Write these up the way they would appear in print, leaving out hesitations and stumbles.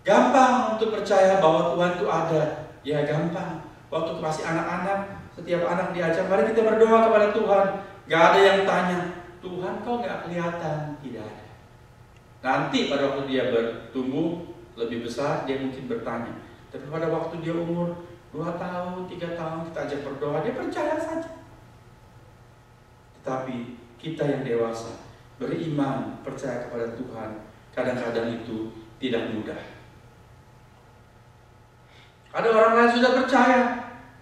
Gampang untuk percaya bahwa Tuhan itu ada. Ya gampang. Waktu masih anak-anak, setiap anak diajak, mari kita berdoa kepada Tuhan. Gak ada yang tanya, Tuhan kok gak kelihatan? Tidak ada. Nanti pada waktu dia bertumbuh lebih besar, dia mungkin bertanya. Tapi pada waktu dia umur 2 tahun, 3 tahun, kita ajak berdoa, dia percaya saja. Tetapi kita yang dewasa, beriman, percaya kepada Tuhan, kadang-kadang itu tidak mudah. Ada orang lain sudah percaya,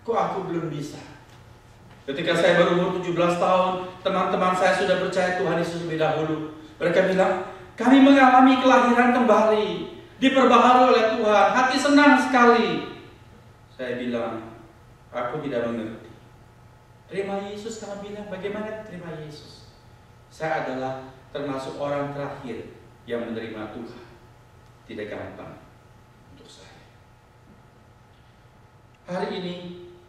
kok aku belum bisa? Ketika saya berumur 17 tahun, teman-teman saya sudah percaya Tuhan Yesus lebih dahulu. Mereka bilang, kami mengalami kelahiran kembali, diperbaharui oleh Tuhan, hati senang sekali. Saya bilang, aku tidak mengerti. Terima Yesus, kamu bilang, bagaimana terima Yesus? Saya adalah termasuk orang terakhir yang menerima Tuhan. Tidak gampang untuk saya. Hari ini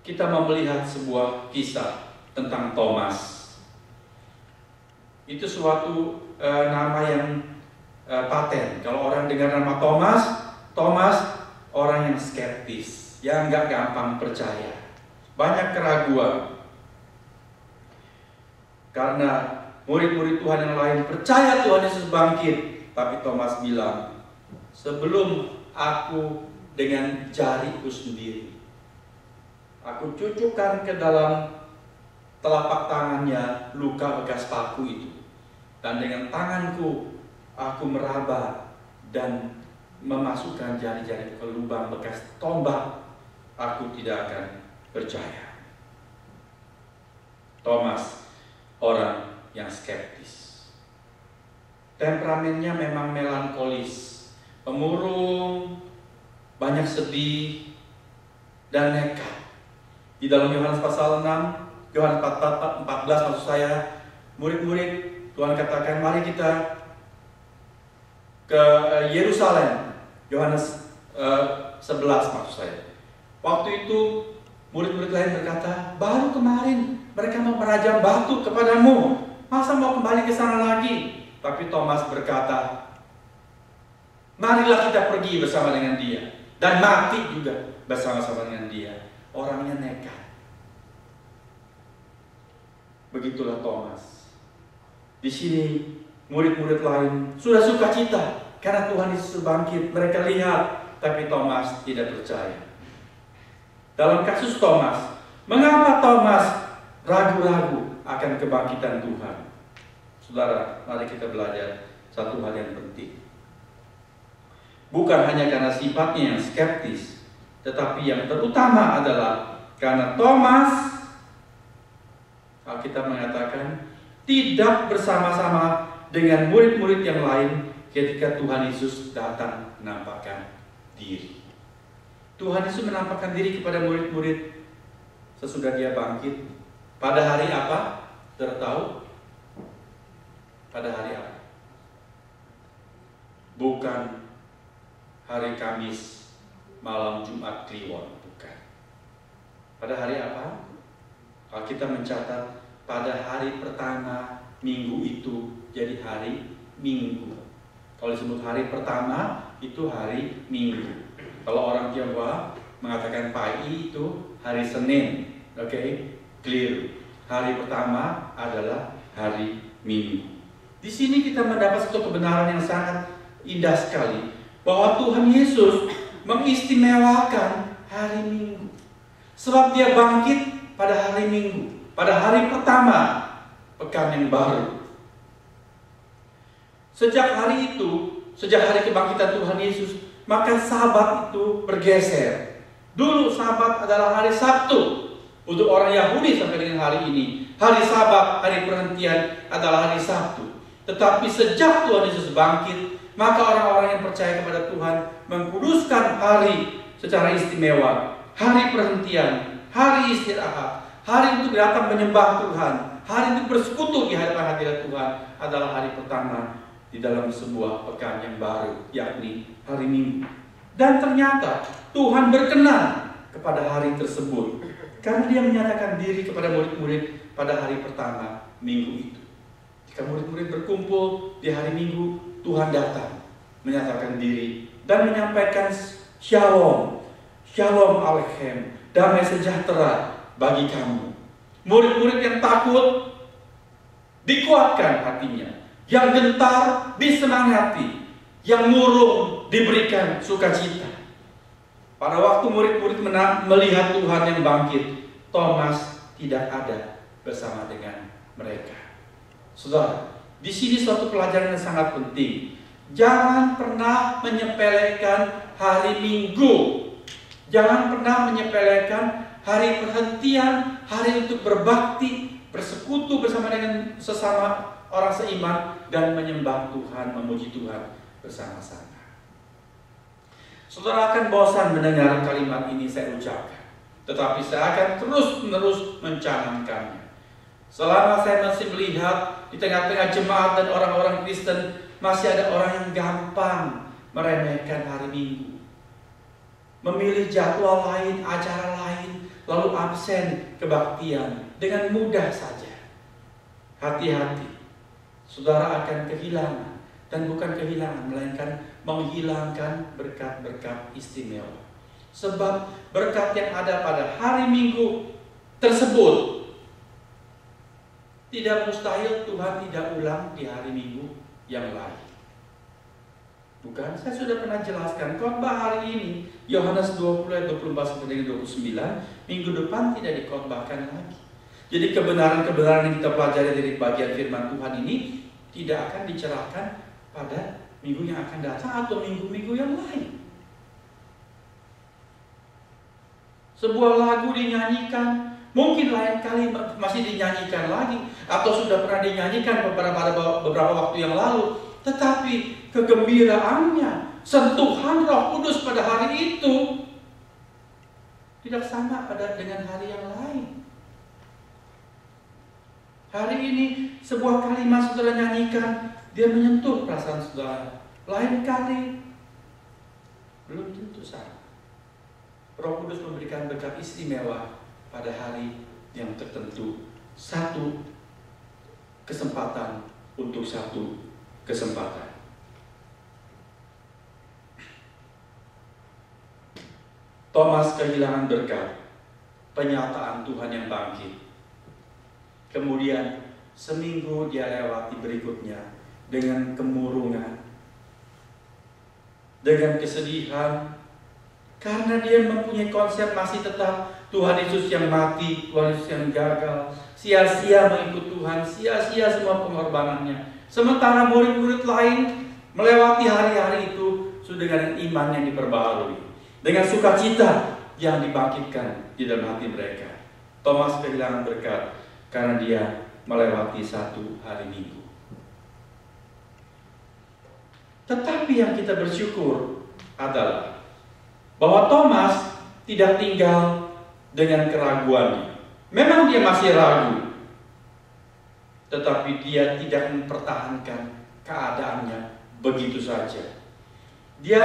kita mau melihat sebuah kisah tentang Thomas. Itu suatu nama yang paten. Kalau orang dengar nama Thomas, Thomas orang yang skeptis, yang nggak gampang percaya, banyak keraguan. Karena murid-murid Tuhan yang lain percaya Tuhan Yesus bangkit, tapi Thomas bilang, sebelum aku dengan jariku sendiri, aku cucukkan ke dalam telapak tangannya luka bekas paku itu, dan dengan tanganku aku meraba dan memasukkan jari-jari ke lubang bekas tombak, aku tidak akan percaya. Thomas orang yang skeptis. Temperamennya memang melankolis, pemurung, banyak sedih, dan nekat. Di dalam Yohanes pasal 6, Yohanes 14 maksud saya, murid-murid Tuhan katakan, mari kita ke Yerusalem. Yohanes 11 maksud saya. Waktu itu murid-murid lain berkata, baru kemarin mereka mau merajam batu kepadamu, masa mau kembali ke sana lagi? Tapi Thomas berkata, marilah kita pergi bersama dengan dia, dan mati juga bersama-sama dengan dia. Orangnya nekat. Begitulah Thomas. Di sini murid-murid lain sudah sukacita karena Tuhan Yesus bangkit. Mereka lihat, tapi Thomas tidak percaya. Dalam kasus Thomas, mengapa Thomas ragu-ragu akan kebangkitan Tuhan? Saudara, mari kita belajar satu hal yang penting. Bukan hanya karena sifatnya yang skeptis, tetapi yang terutama adalah karena Thomas, Alkitab mengatakan, tidak bersama-sama dengan murid-murid yang lain ketika Tuhan Yesus datang menampakkan diri. Tuhan Yesus menampakkan diri kepada murid-murid sesudah dia bangkit. Pada hari apa? Tertahu? Pada hari apa? Bukan hari Kamis malam Jumat Kliwon, bukan. Pada hari apa? Kita mencatat pada hari pertama minggu itu jadi hari Minggu. Kalau disebut hari pertama itu hari Minggu. Kalau orang Tionghoa mengatakan pagi itu hari Senin, oke? Keliru. Hari pertama adalah hari Minggu. Di sini kita mendapat satu kebenaran yang sangat indah sekali, bahwa Tuhan Yesus mengistimewakan hari Minggu. Sebab dia bangkit pada hari Minggu, pada hari pertama pekan yang baru. Sejak hari itu, sejak hari kebangkitan Tuhan Yesus, maka Sabat itu bergeser. Dulu Sabat adalah hari Sabtu untuk orang Yahudi sampai dengan hari ini. Hari Sabat, hari perhentian adalah hari Sabtu. Tetapi sejak Tuhan Yesus bangkit, maka orang-orang yang percaya kepada Tuhan mengkuduskan hari secara istimewa. Hari perhentian, hari istirahat, hari untuk datang menyembah Tuhan, hari untuk bersekutu di hadapan hadirat Tuhan adalah hari pertama di dalam sebuah pekan yang baru, yakni hari Minggu. Dan ternyata Tuhan berkenan kepada hari tersebut karena dia menyatakan diri kepada murid-murid pada hari pertama Minggu itu. Jika murid-murid berkumpul di hari Minggu, Tuhan datang menyatakan diri dan menyampaikan shalom, shalom aleichem, damai sejahtera bagi kamu. Murid-murid yang takut dikuatkan hatinya, yang gentar disemangati, yang murung diberikan sukacita. Pada waktu murid-murid melihat Tuhan yang bangkit, Thomas tidak ada bersama dengan mereka. Saudara, di sini suatu pelajaran yang sangat penting. Jangan pernah menyepelekan hari Minggu. Jangan pernah menyepelekan hari perhentian, hari untuk berbakti, bersekutu bersama dengan sesama orang seiman, dan menyembah Tuhan, memuji Tuhan bersama-sama. Saudara akan bosan mendengar kalimat ini saya ucapkan, tetapi saya akan terus-menerus mencanangkannya. Selama saya masih melihat di tengah-tengah jemaat dan orang-orang Kristen, masih ada orang yang gampang meremehkan hari Minggu, memilih jadwal lain, acara lain, lalu absen kebaktian dengan mudah saja. Hati-hati, saudara akan kehilangan, dan bukan kehilangan, melainkan menghilangkan berkat-berkat istimewa. Sebab berkat yang ada pada hari Minggu tersebut tidak mustahil Tuhan tidak ulang di hari Minggu yang lain. Bukan? Saya sudah pernah jelaskan khotbah hari ini, Yohanes 20 ayat 24-29, minggu depan tidak dikhotbahkan lagi. Jadi kebenaran-kebenaran yang kita pelajari dari bagian firman Tuhan ini tidak akan dicerahkan pada minggu yang akan datang atau minggu-minggu yang lain. Sebuah lagu dinyanyikan, mungkin lain kali masih dinyanyikan lagi, atau sudah pernah dinyanyikan beberapa waktu yang lalu, tetapi kegembiraannya, sentuhan Roh Kudus pada hari itu tidak sama dengan hari yang lain. Hari ini sebuah kalimat saudara nyanyikan, dia menyentuh perasaan saudara. Lain kali belum tentu sama. Roh Kudus memberikan berkat istimewa pada hari yang tertentu, satu kesempatan untuk satu kesempatan. Thomas kehilangan berkat penyataan Tuhan yang bangkit. Kemudian seminggu dia lewati berikutnya dengan kemurungan, dengan kesedihan, karena dia mempunyai konsep masih tetap Tuhan Yesus yang mati, Tuhan Yesus yang gagal, sia-sia mengikut Tuhan, sia-sia semua pengorbanannya. Sementara murid-murid lain melewati hari-hari itu sudah dengan iman yang diperbaharui, dengan sukacita yang dibangkitkan di dalam hati mereka. Thomas kehilangan berkat karena dia melewati satu hari Minggu. Tetapi yang kita bersyukur adalah bahwa Thomas tidak tinggal dengan keraguannya. Memang dia masih ragu, tetapi dia tidak mempertahankan keadaannya begitu saja. Dia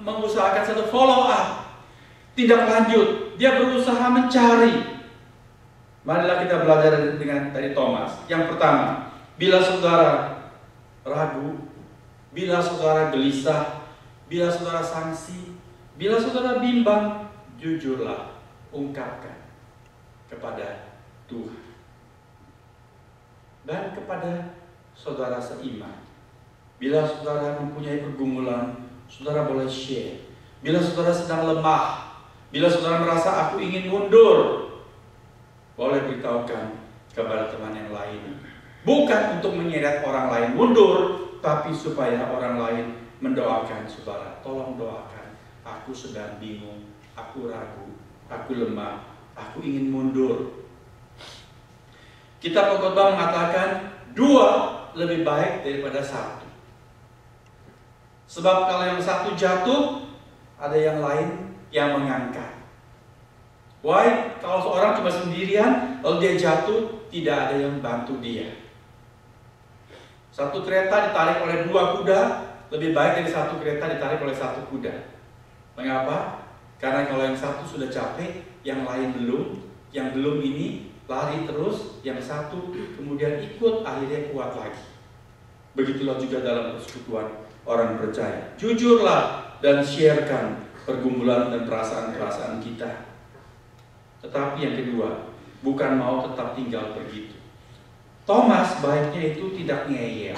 mengusahakan satu follow up, tidak lanjut. Dia berusaha mencari. Marilah kita belajar dari Thomas. Yang pertama, bila saudara ragu, bila saudara gelisah, bila saudara sangsi, bila saudara bimbang, jujurlah, ungkapkan kepada Tuhan dan kepada saudara seiman. Bila saudara mempunyai pergumulan, saudara boleh share. Bila saudara sedang lemah, bila saudara merasa aku ingin mundur, boleh beritahukan kepada teman yang lain. Bukan untuk menyeret orang lain mundur, tapi supaya orang lain mendoakan saudara. Tolong doakan, aku sedang bingung, aku ragu, aku lemah, aku ingin mundur. Kitab Pengkhotbah mengatakan 2 lebih baik daripada 1. Sebab kalau yang satu jatuh, ada yang lain yang mengangkat. Why? Kalau seorang cuma sendirian, lalu dia jatuh, tidak ada yang bantu dia. Satu kereta ditarik oleh 2 kuda, lebih baik dari 1 kereta ditarik oleh 1 kuda. Mengapa? Karena kalau yang satu sudah capek, yang lain belum. Yang belum ini lari terus, yang satu kemudian ikut, akhirnya kuat lagi. Begitulah juga dalam persekutuan orang percaya. Jujurlah dan sharekan pergumulan dan perasaan-perasaan kita. Tetapi yang kedua, bukan mau tetap tinggal begitu. Thomas baiknya itu tidak ngeyel.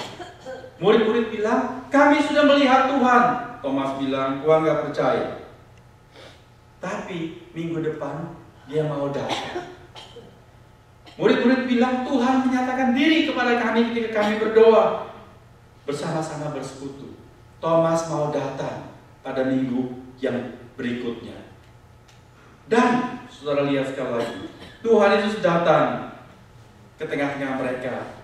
Murid-murid bilang, kami sudah melihat Tuhan. Thomas bilang, gua nggak percaya. Tapi minggu depan dia mau datang. Murid-murid bilang, Tuhan menyatakan diri kepada kami ketika kami berdoa. Bersama-sama bersekutu. Thomas mau datang pada minggu yang berikutnya. Dan saudara lihat sekali lagi, Tuhan Yesus datang ke tengah-tengah mereka